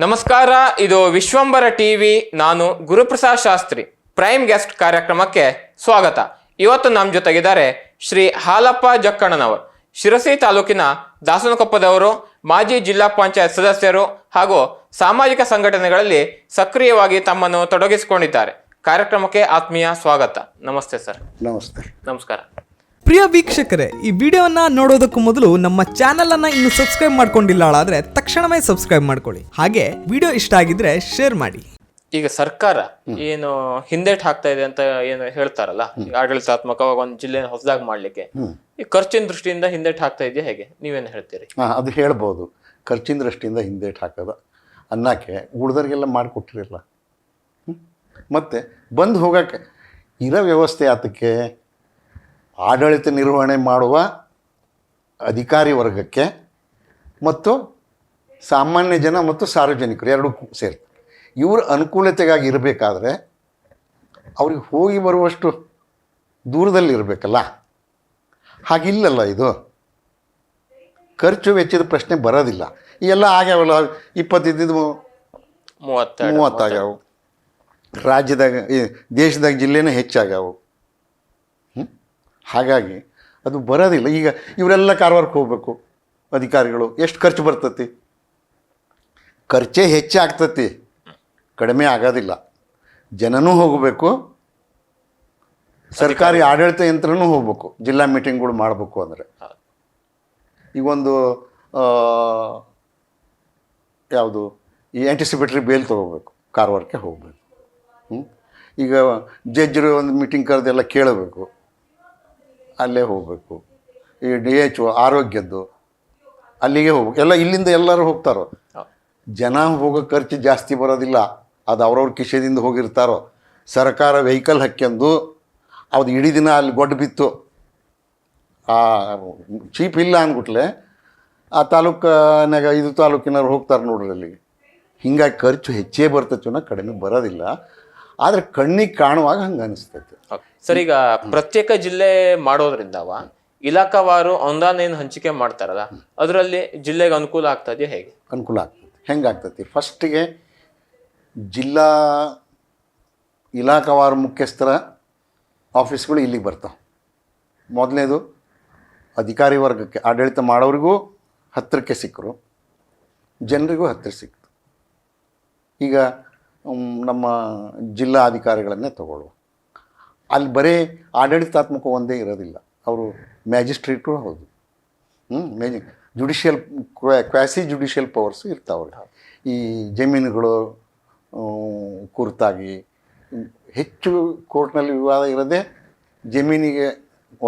ನಮಸ್ಕಾರ, ಇದು ವಿಶ್ವಂಬರ ಟಿವಿ. ನಾನು ಗುರುಪ್ರಸಾದ್ ಶಾಸ್ತ್ರಿ. ಪ್ರೈಮ್ ಗೆಸ್ಟ್ ಕಾರ್ಯಕ್ರಮಕ್ಕೆ ಸ್ವಾಗತ. ಇವತ್ತು ನಮ್ಮ ಜೊತೆಗಿದ್ದಾರೆ ಶ್ರೀ ಹಾಲಪ್ಪ ಜಕ್ಕಣ್ಣನವರು, ಶಿರಸಿ ತಾಲೂಕಿನ ದಾಸನಕೊಪ್ಪದವರು, ಮಾಜಿ ಜಿಲ್ಲಾ ಪಂಚಾಯತ್ ಸದಸ್ಯರು ಹಾಗೂ ಸಾಮಾಜಿಕ ಸಂಘಟನೆಗಳಲ್ಲಿ ಸಕ್ರಿಯವಾಗಿ ತಮ್ಮನ್ನು ತೊಡಗಿಸಿಕೊಂಡಿದ್ದಾರೆ. ಕಾರ್ಯಕ್ರಮಕ್ಕೆ ಆತ್ಮೀಯ ಸ್ವಾಗತ. ನಮಸ್ತೆ ಸರ್. ನಮಸ್ತೆ. ನಮಸ್ಕಾರ. ಪ್ರಿಯ ವೀಕ್ಷಕರೇ, ಈ ವಿಡಿಯೋನ ನೋಡೋದಕ್ಕೂ ಮೊದಲು ನಮ್ಮ ಚಾನೆಲ್ ಅನ್ನ ಇನ್ನು ಸಬ್ಸ್ಕ್ರೈಬ್ ಮಾಡ್ಕೊಂಡಿಲ್ಲ ಆದ್ರೆ ತಕ್ಷಣವೇ ಸಬ್ಸ್ಕ್ರೈಬ್ ಮಾಡ್ಕೊಳ್ಳಿ. ಹಾಗೆ ವಿಡಿಯೋ ಇಷ್ಟ ಆಗಿದ್ರೆ ಶೇರ್ ಮಾಡಿ. ಈಗ ಸರ್ಕಾರ ಏನು ಹಿಂದೇಟ್ ಹಾಕ್ತಾ ಇದೆ ಅಂತ ಏನು ಹೇಳ್ತಾರಲ್ಲ, ಆಡಳಿತಾತ್ಮಕವಾಗಿ ಒಂದು ಜಿಲ್ಲೆ ಹೊಸದಾಗಿ ಮಾಡ್ಲಿಕ್ಕೆ ಈ ಖರ್ಚಿನ ದೃಷ್ಟಿಯಿಂದ ಹಿಂದೇಟ್ ಹಾಕ್ತಾ ಇದೆಯಾ, ಹೇಗೆ ನೀವೇನು ಹೇಳ್ತೀರಿ? ಅದು ಹೇಳ್ಬೋದು. ಖರ್ಚಿನ ದೃಷ್ಟಿಯಿಂದ ಹಿಂದೇಟ್ ಹಾಕೋದು ಅನ್ನಕ್ಕೆ ಉಳ್ದವ್ರಿಗೆಲ್ಲ ಮಾಡಿಕೊಟ್ಟಿರಲ್ಲ. ಮತ್ತು ಬಂದು ಹೋಗೋಕ್ಕೆ ಇರೋ ವ್ಯವಸ್ಥೆ ಆತಕ್ಕೆ ಆಡಳಿತ ನಿರ್ವಹಣೆ ಮಾಡುವ ಅಧಿಕಾರಿ ವರ್ಗಕ್ಕೆ ಮತ್ತು ಸಾಮಾನ್ಯ ಜನ ಮತ್ತು ಸಾರ್ವಜನಿಕರು ಎರಡೂ ಸೇರಿ ಇವರ ಅನುಕೂಲತೆಗಾಗಿ ಇರಬೇಕಾದ್ರೆ ಅವ್ರಿಗೆ ಹೋಗಿ ಬರುವಷ್ಟು ದೂರದಲ್ಲಿ ಇರಬೇಕಲ್ಲ. ಹಾಗಿಲ್ಲಲ್ಲ, ಇದು ಖರ್ಚು ವೆಚ್ಚದ ಪ್ರಶ್ನೆ ಬರೋದಿಲ್ಲ. ಈ ಎಲ್ಲ ಆಗ್ಯಾವಲ್ಲ, 20 30 ಆಗ್ಯಾವು. ರಾಜ್ಯದಾಗ ದೇಶದಾಗ ಜಿಲ್ಲೆನೇ ಹೆಚ್ಚಾಗ್ಯಾವು. ಹಾಗಾಗಿ ಅದು ಬರೋದಿಲ್ಲ. ಈಗ ಇವರೆಲ್ಲ ಕಾರವಾರಕ್ಕೆ ಹೋಗ್ಬೇಕು ಅಧಿಕಾರಿಗಳು, ಎಷ್ಟು ಖರ್ಚು ಬರ್ತತಿ? ಖರ್ಚೇ ಹೆಚ್ಚಾಗ್ತತಿ, ಕಡಿಮೆ ಆಗೋದಿಲ್ಲ. ಜನನೂ ಹೋಗಬೇಕು, ಸರ್ಕಾರಿ ಆಡಳಿತ ಯಂತ್ರನೂ ಹೋಗ್ಬೇಕು. ಜಿಲ್ಲಾ ಮೀಟಿಂಗ್ಗಳು ಮಾಡಬೇಕು ಅಂದರೆ ಈಗ ಒಂದು ಯಾವುದು ಈ ಆ್ಯಂಟಿಸಿಪೇಟ್ರಿ ಬೇಲ್ ತೊಗೋಬೇಕು, ಕಾರವಾರಕ್ಕೆ ಹೋಗಬೇಕು. ಈಗ ಜಡ್ಜರು ಒಂದು ಮೀಟಿಂಗ್ ಕರೆದೆಲ್ಲ ಕೇಳಬೇಕು, ಅಲ್ಲೇ ಹೋಗಬೇಕು. ಈ DHO ಆರೋಗ್ಯದ್ದು ಅಲ್ಲಿಗೆ ಹೋಗ್ಬೇಕು. ಎಲ್ಲ ಇಲ್ಲಿಂದ ಎಲ್ಲರೂ ಹೋಗ್ತಾರೋ. ಜನ ಹೋಗೋ ಖರ್ಚು ಜಾಸ್ತಿ ಬರೋದಿಲ್ಲ, ಅದು ಅವ್ರವ್ರ ಕಿಶೆದಿಂದ ಹೋಗಿರ್ತಾರೋ. ಸರ್ಕಾರ ವೆಹಿಕಲ್ ಹಾಕ್ಯಂದು ಅದು ಇಡೀ ದಿನ ಅಲ್ಲಿ ಗೊಡ್ಡು ಬಿತ್ತು, ಚೀಪ್ ಇಲ್ಲ ಅಂದ್ಬಿಟ್ಲೆ ಆ ತಾಲೂಕಿನಾಗ 5 ತಾಲೂಕಿನವ್ರು ಹೋಗ್ತಾರೆ ನೋಡ್ರಿ ಅಲ್ಲಿಗೆ. ಹಿಂಗಾಗಿ ಖರ್ಚು ಹೆಚ್ಚೇ ಬರ್ತೈತೆ, ಕಡಿಮೆ ಬರೋದಿಲ್ಲ. ಆದರೆ ಕಣ್ಣಿಗೆ ಕಾಣುವಾಗ ಹಂಗೆ ಅನಿಸ್ತೈತೆ. ಸರ್, ಈಗ ಪ್ರತ್ಯೇಕ ಜಿಲ್ಲೆ ಮಾಡೋದ್ರಿಂದವ ಇಲಾಖಾವಾರು ಅನುದಾನ ಏನು ಹಂಚಿಕೆ ಮಾಡ್ತಾರಲ್ಲ, ಅದರಲ್ಲಿ ಜಿಲ್ಲೆಗೆ ಅನುಕೂಲ ಆಗ್ತದೆ, ಹೇಗೆ ಅನುಕೂಲ ಆಗ್ತದೆ? ಹೆಂಗೆ ಆಗ್ತೈತಿ? ಫಸ್ಟಿಗೆ ಜಿಲ್ಲಾ ಇಲಾಖಾವಾರು ಮುಖ್ಯಸ್ಥರ ಆಫೀಸ್ಗಳು ಇಲ್ಲಿಗೆ ಬರ್ತಾವೆ. ಮೊದಲನೇದು ಅಧಿಕಾರಿ ವರ್ಗಕ್ಕೆ, ಆಡಳಿತ ಮಾಡೋರಿಗೂ ಹತ್ತಿರಕ್ಕೆ ಸಿಕ್ಕರು, ಜನರಿಗೂ ಹತ್ತಿರ ಸಿಕ್ತು. ಈಗ ನಮ್ಮ ಜಿಲ್ಲಾ ಅಧಿಕಾರಿಗಳನ್ನೇ ತಗೊಳ್ಳುವ, ಅಲ್ಲಿ ಬರೀ ಆಡಳಿತಾತ್ಮಕ ಒಂದೇ ಇರೋದಿಲ್ಲ, ಅವರು ಮ್ಯಾಜಿಸ್ಟ್ರೇಟು ಹೌದು. ಜುಡಿಷಿಯಲ್ ಕ್ವಾಸಿ ಜುಡಿಷಿಯಲ್ ಪವರ್ಸು ಇರ್ತಾವ್ರಿ. ಈ ಜಮೀನುಗಳು ಕುರಿತಾಗಿ ಹೆಚ್ಚು ಕೋರ್ಟ್ನಲ್ಲಿ ವಿವಾದ ಇರೋದೇ ಜಮೀನಿಗೆ.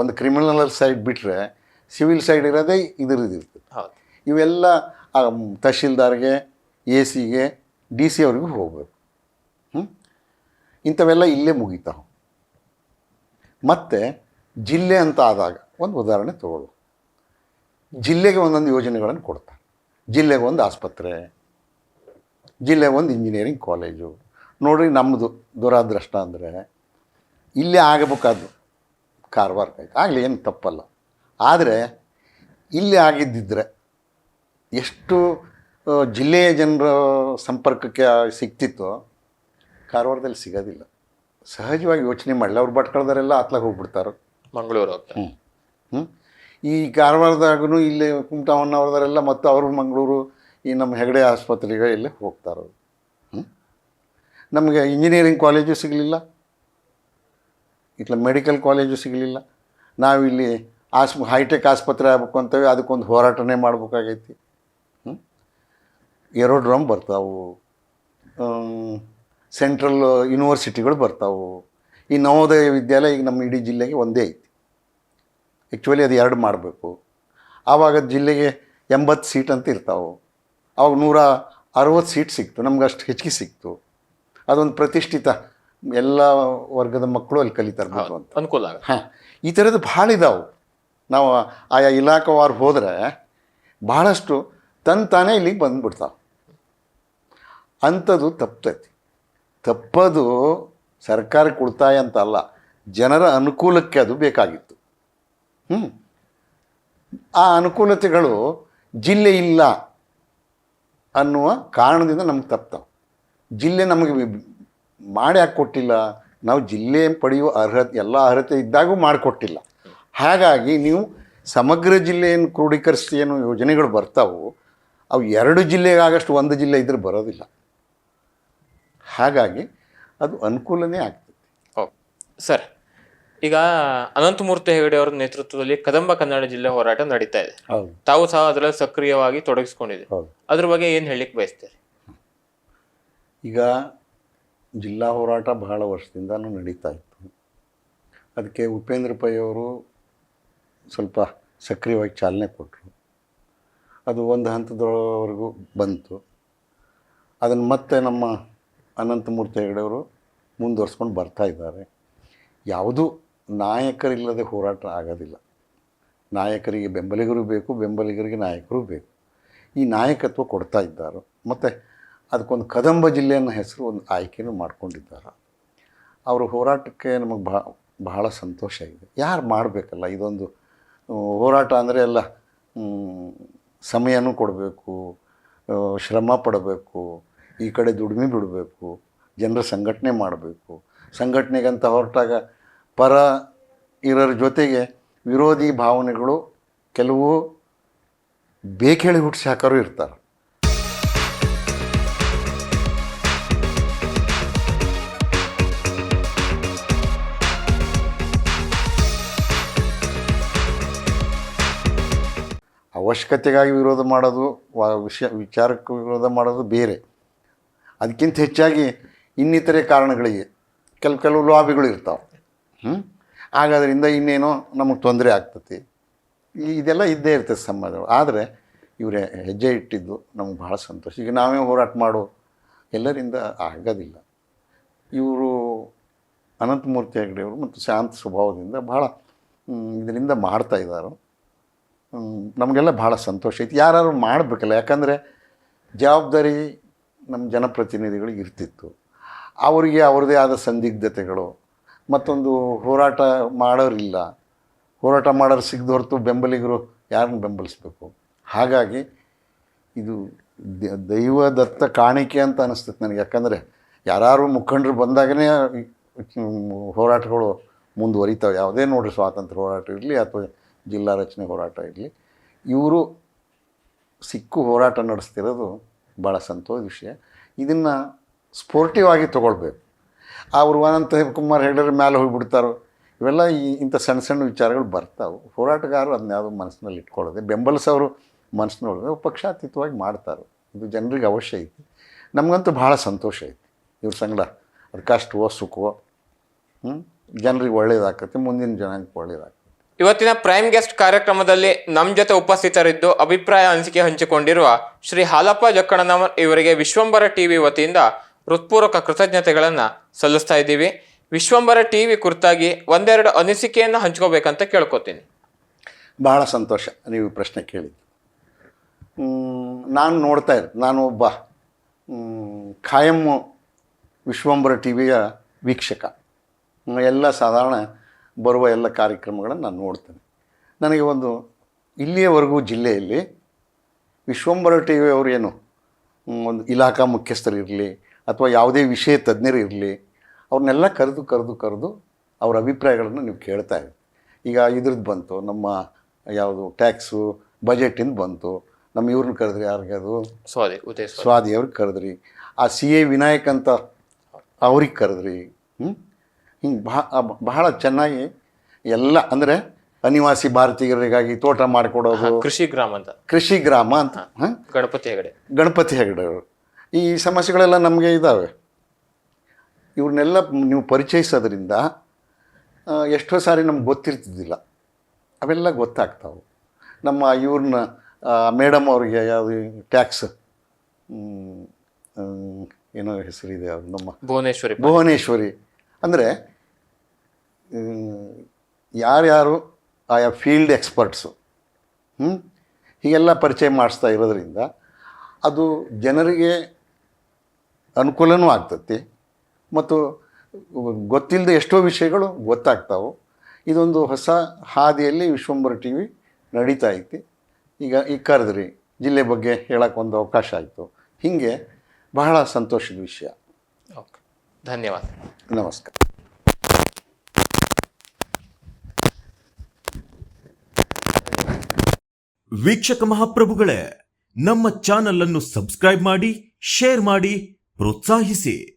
ಒಂದು ಕ್ರಿಮಿನಲ್ ಸೈಡ್ ಬಿಟ್ಟರೆ ಸಿವಿಲ್ ಸೈಡ್ ಇರೋದೇ ಇರ್ತದೆ. ಇವೆಲ್ಲ ತಹಶೀಲ್ದಾರ್ಗೆ, AC ಗೆ, DC ಅವ್ರಿಗೂ ಹೋಗಬೇಕು. ಇಂಥವೆಲ್ಲ ಇಲ್ಲೇ ಮುಗಿತಾವೆ. ಮತ್ತು ಜಿಲ್ಲೆ ಅಂತ ಆದಾಗ ಒಂದು ಉದಾಹರಣೆ ತಗೊಳ್ಳು. ಜಿಲ್ಲೆಗೆ ಒಂದೊಂದು ಯೋಜನೆಗಳನ್ನು ಕೊಡ್ತಾರೆ. ಜಿಲ್ಲೆಗೆ ಒಂದು ಆಸ್ಪತ್ರೆ, ಜಿಲ್ಲೆಗೆ ಒಂದು ಇಂಜಿನಿಯರಿಂಗ್ ಕಾಲೇಜು. ನೋಡ್ರಿ, ನಮ್ಮದು ದುರಾದೃಷ್ಟ ಅಂದರೆ ಇಲ್ಲೇ ಆಗಬೇಕಾದ್ದು ಕಾರವಾರಕ್ಕೆ ಆಗಲಿ, ಏನು ತಪ್ಪಲ್ಲ. ಆದರೆ ಇಲ್ಲೇ ಆಗಿದ್ದಿದ್ರೆ ಎಷ್ಟು ಜಿಲ್ಲೆಯ ಜನರ ಸಂಪರ್ಕಕ್ಕೆ ಸಿಗ್ತಿತ್ತೋ ಕಾರವಾರದಲ್ಲಿ ಸಿಗೋದಿಲ್ಲ. ಸಹಜವಾಗಿ ಯೋಚನೆ ಮಾಡಲಿ, ಅವ್ರು ಭಟ್ಕಳದವರೆಲ್ಲ ಆತ್ಲಾಗ ಹೋಗ್ಬಿಡ್ತಾರೆ, ಮಂಗಳೂರು ಹೋಗ್ತಾರೆ. ಈ ಕಾರವಾರದಾಗೂ ಇಲ್ಲೇ ಕುಮಟಾ ಹೊನ್ನಾವರದವರೆಲ್ಲ ಮತ್ತು ಅವರು ಮಂಗಳೂರು, ಈ ನಮ್ಮ ಹೆಗಡೆ ಆಸ್ಪತ್ರೆಗೆ ಇಲ್ಲೇ ಹೋಗ್ತಾರೆ. ನಮಗೆ ಇಂಜಿನಿಯರಿಂಗ್ ಕಾಲೇಜು ಸಿಗಲಿಲ್ಲ, ಇಟ್ಲ ಮೆಡಿಕಲ್ ಕಾಲೇಜು ಸಿಗಲಿಲ್ಲ. ನಾವಿಲ್ಲಿ ಹೈಟೆಕ್ ಆಸ್ಪತ್ರೆ ಆಗ್ಬೇಕು ಅಂತೇಳಿ ಅದಕ್ಕೊಂದು ಹೋರಾಟನೇ ಮಾಡ್ಬೇಕಾಗೈತಿ. ಏರೋಡ್ರೋಮ್ ಬರ್ತಾವೆ, ಸೆಂಟ್ರಲ್ ಯೂನಿವರ್ಸಿಟಿಗಳು ಬರ್ತಾವೆ. ಈ ನವೋದಯ ವಿದ್ಯಾಲಯ ಈಗ ನಮ್ಮ ಇಡೀ ಜಿಲ್ಲೆಗೆ ಒಂದೇ ಐತಿ. ಆ್ಯಕ್ಚುಲಿ ಅದು 2 ಮಾಡಬೇಕು. ಆವಾಗ ಜಿಲ್ಲೆಗೆ 80 ಸೀಟ್ ಅಂತ ಇರ್ತಾವೆ. ಅವಾಗ 160 ಸೀಟ್ ಸಿಕ್ತು, ನಮ್ಗೆ ಅಷ್ಟು ಹೆಚ್ಚಿಗೆ ಸಿಕ್ತು. ಅದೊಂದು ಪ್ರತಿಷ್ಠಿತ, ಎಲ್ಲ ವರ್ಗದ ಮಕ್ಕಳು ಅಲ್ಲಿ ಕಲಿತಾರೆ ಅಂತ ಅನುಕೂಲ. ಈ ಥರದ್ದು ಭಾಳ ಇದಾವೆ. ನಾವು ಆಯಾ ಇಲಾಖಾವಾರು ಹೋದರೆ ಭಾಳಷ್ಟು ತಾನೇ ಇಲ್ಲಿಗೆ ಬಂದುಬಿಡ್ತಾವೆ. ಅಂಥದ್ದು ತಪ್ಪತೈತಿ. ತಪ್ಪದು ಸರ್ಕಾರಕ್ಕೆ ಉಳಿತಾಯ ಅಂತ ಅಲ್ಲ, ಜನರ ಅನುಕೂಲಕ್ಕೆ ಅದು ಬೇಕಾಗಿತ್ತು. ಆ ಅನುಕೂಲತೆಗಳು ಜಿಲ್ಲೆ ಇಲ್ಲ, ಅನ್ನುವ ಕಾರಣದಿಂದ ನಮ್ಗೆ ತಪ್ತಾವೆ. ಜಿಲ್ಲೆ ನಮಗೆ ಮಾಡಿ ಯಾಕೆ ಕೊಟ್ಟಿಲ್ಲ? ನಾವು ಜಿಲ್ಲೆ ಪಡೆಯುವ ಅರ್ಹತೆ ಎಲ್ಲ ಅರ್ಹತೆ ಇದ್ದಾಗೂ ಮಾಡಿಕೊಟ್ಟಿಲ್ಲ. ಹಾಗಾಗಿ ನೀವು ಸಮಗ್ರ ಜಿಲ್ಲೆಯನ್ನು ಕ್ರೋಢೀಕರಿಸಿ ಏನು ಯೋಜನೆಗಳು ಬರ್ತಾವೋ ಅವು 2 ಜಿಲ್ಲೆಗಾಗಷ್ಟು 1 ಜಿಲ್ಲೆ ಇದ್ರೆ ಬರೋದಿಲ್ಲ. ಹಾಗಾಗಿ ಅದು ಅನುಕೂಲನೇ ಆಗ್ತದೆ. ಓಕೆ ಸರ್, ಈಗ ಅನಂತಮೂರ್ತಿ ಹೆಗಡೆ ಅವರ ನೇತೃತ್ವದಲ್ಲಿ ಕದಂಬ ಕನ್ನಡ ಜಿಲ್ಲೆ ಹೋರಾಟ ನಡೀತಾ ಇದೆ. ಹೌದು ತಾವು ಸಹ ಅದರಲ್ಲಿ ಸಕ್ರಿಯವಾಗಿ ತೊಡಗಿಸ್ಕೊಂಡಿದೆ. ಹೌದು. ಅದ್ರ ಬಗ್ಗೆ ಏನು ಹೇಳಲಿಕ್ಕೆ ಬಯಸ್ತೀರಿ? ಈಗ ಜಿಲ್ಲಾ ಹೋರಾಟ ಬಹಳ ವರ್ಷದಿಂದನೂ ನಡೀತಾ ಇತ್ತು. ಅದಕ್ಕೆ ಉಪೇಂದ್ರ ಪೈ ಅವರು ಸ್ವಲ್ಪ ಸಕ್ರಿಯವಾಗಿ ಚಾಲನೆ ಕೊಟ್ಟರು. ಅದು ಒಂದು ಹಂತದವರೆಗೂ ಬಂತು. ಅದನ್ನು ಮತ್ತೆ ನಮ್ಮ ಅನಂತಮೂರ್ತಿ ಹೆಗಡೆಯವರು ಮುಂದುವರ್ಸ್ಕೊಂಡು ಬರ್ತಾ ಇದ್ದಾರೆ. ಯಾವುದೂ ನಾಯಕರಿಲ್ಲದೆ ಹೋರಾಟ ಆಗೋದಿಲ್ಲ. ನಾಯಕರಿಗೆ ಬೆಂಬಲಿಗರು ಬೇಕು, ಬೆಂಬಲಿಗರಿಗೆ ನಾಯಕರು ಬೇಕು. ಈ ನಾಯಕತ್ವ ಕೊಡ್ತಾ ಇದ್ದಾರೆ. ಮತ್ತು ಅದಕ್ಕೊಂದು ಕದಂಬ ಜಿಲ್ಲೆ ಅನ್ನೋ ಹೆಸರು ಒಂದು ಆಯ್ಕೆನೂ ಮಾಡ್ಕೊಂಡಿದ್ದಾರೆ. ಅವರ ಹೋರಾಟಕ್ಕೆ ನಮಗೆ ಬಹಳ ಸಂತೋಷ ಇದೆ. ಯಾರು ಮಾಡಬೇಕಲ್ಲ ಇದೊಂದು ಹೋರಾಟ ಅಂದರೆ ಎಲ್ಲ ಸಮಯನೂ ಕೊಡಬೇಕು, ಶ್ರಮ ಪಡಬೇಕು, ಈ ಕಡೆ ದುಡಿಮೆ ಬಿಡಬೇಕು, ಜನರ ಸಂಘಟನೆ ಮಾಡಬೇಕು. ಸಂಘಟನೆಗಂತ ಹೊರಟಾಗ ಪರ ಇರೋರ ಜೊತೆಗೆ ವಿರೋಧಿ ಭಾವನೆಗಳು ಕೆಲವು ಬೇಕೇಳಿ ಹುಟ್ಟಿಸಿ ಹಾಕೋರು ಇರ್ತಾರೆ. ಅವಶ್ಯಕತೆಗಾಗಿ ವಿರೋಧ ಮಾಡೋದು, ವಿಚಾರಕ್ಕೆ ವಿರೋಧ ಮಾಡೋದು ಬೇರೆ. ಅದಕ್ಕಿಂತ ಹೆಚ್ಚಾಗಿ ಇನ್ನಿತರೆ ಕಾರಣಗಳಿಗೆ ಕೆಲವು ಲಾಬಿಗಳು ಇರ್ತಾವೆ. ಹಾಗಾದ್ರಿಂದ ಇನ್ನೇನೋ ನಮಗೆ ತೊಂದರೆ ಆಗ್ತತಿ. ಇದೆಲ್ಲ ಇದ್ದೇ ಇರ್ತದೆ ಸಮಾಜಗಳು. ಆದರೆ ಇವರೇ ಹೆಜ್ಜೆ ಇಟ್ಟಿದ್ದು ನಮಗೆ ಭಾಳ ಸಂತೋಷ. ಈಗ ನಾವೇ ಹೋರಾಟ ಮಾಡೋ ಎಲ್ಲರಿಂದ ಆಗೋದಿಲ್ಲ. ಇವರು ಅನಂತಮೂರ್ತಿ ಹೆಗಡೆಯವರು ಮತ್ತು ಶಾಂತ ಸ್ವಭಾವದಿಂದ ಭಾಳ ಇದರಿಂದ ಮಾಡ್ತಾಯಿದ್ದಾರೆ. ನಮಗೆಲ್ಲ ಭಾಳ ಸಂತೋಷ ಐತಿ. ಯಾರು ಮಾಡಬೇಕಲ್ಲ, ಯಾಕಂದರೆ ಜವಾಬ್ದಾರಿ ನಮ್ಮ ಜನಪ್ರತಿನಿಧಿಗಳಿಗೆ ಇರ್ತಿತ್ತು. ಅವರಿಗೆ ಅವ್ರದ್ದೇ ಆದ ಸಂದಿಗ್ಧತೆಗಳು, ಮತ್ತೊಂದು ಹೋರಾಟ ಮಾಡೋರಿಲ್ಲ, ಹೋರಾಟ ಮಾಡೋರು ಸಿಗದ ಹೊರತು ಬೆಂಬಲಿಗರು ಯಾರನ್ನು ಬೆಂಬಲಿಸ್ಬೇಕು. ಹಾಗಾಗಿ ಇದು ದೈವದತ್ತ ಕಾಣಿಕೆ ಅಂತ ಅನಿಸ್ತದೆ ನನಗೆ. ಯಾಕಂದರೆ ಯಾರು ಮುಖಂಡರು ಬಂದಾಗಲೇ ಹೋರಾಟಗಳು ಮುಂದುವರಿತಾವೆ. ಯಾವುದೇ ನೋಡ್ರಿ, ಸ್ವಾತಂತ್ರ್ಯ ಹೋರಾಟ ಇರಲಿ ಅಥವಾ ಜಿಲ್ಲಾ ರಚನೆ ಹೋರಾಟ ಇರಲಿ, ಇವರು ಸಿಕ್ಕು ಹೋರಾಟ ನಡೆಸ್ತಿರೋದು ಭಾಳ ಸಂತೋಷ ವಿಷಯ. ಇದನ್ನು ಸ್ಪೋರ್ಟಿವ್ ಆಗಿ ತೊಗೊಳ್ಬೇಕು. ಅವರು ಅನಂತ ಕುಮಾರ್ ಹೆಗಡೆ ಮೇಲೆ ಹೋಗಿಬಿಡ್ತಾರೋ, ಇವೆಲ್ಲ ಇಂಥ ಸಣ್ಣ ಸಣ್ಣ ವಿಚಾರಗಳು ಬರ್ತಾವೆ. ಹೋರಾಟಗಾರರು ಅದನ್ನ ಯಾವುದೋ ಮನಸ್ಸಿನಲ್ಲಿ ಇಟ್ಕೊಳ್ಳೋದೆ, ಬೆಂಬಲಿಸೋರು ಮನಸ್ಸಿನೊಳಗೆ ಪಕ್ಷಾತೀತವಾಗಿ ಮಾಡ್ತಾರೆ. ಇದು ಜನರಿಗೆ ಅವಶ್ಯ ಐತಿ. ನಮಗಂತೂ ಭಾಳ ಸಂತೋಷ ಐತಿ ಇವ್ರ ಸಂಗಡ. ಅದು ಕಷ್ಟವೋ ಸುಖವೋ ಜನರಿಗೆ ಒಳ್ಳೇದಾಗತ್ತೆ, ಮುಂದಿನ ಜನಾಂಗಕ್ಕೆ ಒಳ್ಳೇದಾಗತ್ತೆ. ಇವತ್ತಿನ ಪ್ರೈಮ್ ಗೆಸ್ಟ್ ಕಾರ್ಯಕ್ರಮದಲ್ಲಿ ನಮ್ಮ ಜೊತೆ ಉಪಸ್ಥಿತರಿದ್ದು ಅಭಿಪ್ರಾಯ ಅನಿಸಿಕೆ ಹಂಚಿಕೊಂಡಿರುವ ಶ್ರೀ ಹಾಲಪ್ಪ ಜಕ್ಕಣ್ಣನವರ್ ಇವರಿಗೆ ವಿಶ್ವಂಬರ ಟಿವಿ ವತಿಯಿಂದ ಹೃತ್ಪೂರ್ವಕ ಕೃತಜ್ಞತೆಗಳನ್ನು ಸಲ್ಲಿಸ್ತಾ ಇದ್ದೀವಿ. ವಿಶ್ವಂಬರ ಟಿವಿ ಕುರಿತಾಗಿ ಒಂದೆರಡು ಅನಿಸಿಕೆಯನ್ನು ಹಂಚ್ಕೋಬೇಕಂತ ಕೇಳ್ಕೊತೀನಿ. ಭಾಳ ಸಂತೋಷ ನೀವು ಪ್ರಶ್ನೆ ಕೇಳಿದ್ದು. ನಾನು ನೋಡ್ತಾ ಇದ್ದೆ, ನಾನು ಒಬ್ಬ ಖಾಯಂ ವಿಶ್ವಂಬರ ಟಿವಿಯ ವೀಕ್ಷಕ. ಎಲ್ಲ ಸಾಧಾರಣ ಬರುವ ಎಲ್ಲ ಕಾರ್ಯಕ್ರಮಗಳನ್ನು ನಾನು ನೋಡ್ತೇನೆ. ನನಗೆ ಇಲ್ಲಿಯವರೆಗೂ ಜಿಲ್ಲೆಯಲ್ಲಿ ವಿಶ್ವಂಬರ ಟಿ ವಿ ಅವರು ಏನು ಒಂದು ಇಲಾಖಾ ಮುಖ್ಯಸ್ಥರಿರಲಿ ಅಥವಾ ಯಾವುದೇ ವಿಷಯ ತಜ್ಞರು ಇರಲಿ, ಅವ್ರನ್ನೆಲ್ಲ ಕರೆದು ಅವ್ರ ಅಭಿಪ್ರಾಯಗಳನ್ನು ನೀವು ಕೇಳ್ತಾ ಇದ್ದೀರಿ. ಈಗ ಇದ್ರದ್ದು ಬಂತು, ನಮ್ಮ ಯಾವುದು ಟ್ಯಾಕ್ಸು ಬಜೆಟಿಂದ ಬಂತು, ನಮ್ಮ ಇವ್ರನ್ನ ಕರೆದ್ರಿ, ಯಾರಿಗೆ ಅದು ಸ್ವಾದಿ ಅವ್ರಿಗೆ ಕರೆದ್ರಿ, ಆ CA ವಿನಾಯಕ್ ಅಂತ ಅವ್ರಿಗೆ ಕರೆದ್ರಿ. ಹಿಂಗೆ ಬಹಳ ಚೆನ್ನಾಗಿ ಎಲ್ಲ, ಅಂದರೆ ಅನಿವಾಸಿ ಭಾರತೀಯರಿಗಾಗಿ ತೋಟ ಮಾಡಿಕೊಡೋದು, ಕೃಷಿ ಗ್ರಾಮ ಅಂತ ಗಣಪತಿ ಹೆಗಡೆ ಅವರು. ಈ ಸಮಸ್ಯೆಗಳೆಲ್ಲ ನಮಗೆ ಇದ್ದಾವೆ. ಇವ್ರನ್ನೆಲ್ಲ ನೀವು ಪರಿಚಯಿಸೋದ್ರಿಂದ ಎಷ್ಟೋ ಸಾರಿ ನಮ್ಗೆ ಗೊತ್ತಿರ್ತಿದ್ದಿಲ್ಲ, ಅವೆಲ್ಲ ಗೊತ್ತಾಗ್ತಾವೆ. ನಮ್ಮ ಇವ್ರನ್ನ ಮೇಡಮ್ ಅವ್ರಿಗೆ ಯಾವುದು ಟ್ಯಾಕ್ಸ್ ಏನೋ ಹೆಸರಿದೆ, ಅದು ನಮ್ಮ ಭುವನೇಶ್ವರಿ. ಅಂದರೆ ಯಾರ್ಯಾರು ಆಯಾ ಫೀಲ್ಡ್ ಎಕ್ಸ್ಪರ್ಟ್ಸು ಹೀಗೆಲ್ಲ ಪರಿಚಯ ಮಾಡಿಸ್ತಾ ಇರೋದ್ರಿಂದ ಅದು ಜನರಿಗೆ ಅನುಕೂಲನೂ ಆಗ್ತತಿ ಮತ್ತು ಗೊತ್ತಿಲ್ಲದೆ ಎಷ್ಟೋ ವಿಷಯಗಳು ಗೊತ್ತಾಗ್ತಾವೆ. ಇದೊಂದು ಹೊಸ ಹಾದಿಯಲ್ಲಿ ವಿಶ್ವಂಬರ ಟಿವಿ ನಡೀತಾ ಐತಿ. ಈಗ ಕರೆದ್ರಿ, ಜಿಲ್ಲೆ ಬಗ್ಗೆ ಹೇಳೋಕ್ಕೆ ಒಂದು ಅವಕಾಶ ಆಯಿತು. ಹೀಗೆ ಬಹಳ ಸಂತೋಷದ ವಿಷಯ. ಓಕೆ, ಧನ್ಯವಾದ. ನಮಸ್ಕಾರ. ವೀಕ್ಷಕ ಮಹಾಪ್ರಭುಗಳೇ, ನಮ್ಮ ಚಾನಲ್ ಅನ್ನು ಸಬ್ಸ್ಕ್ರೈಬ್ ಮಾಡಿ, ಶೇರ್ ಮಾಡಿ, ಪ್ರೋತ್ಸಾಹಿಸಿ.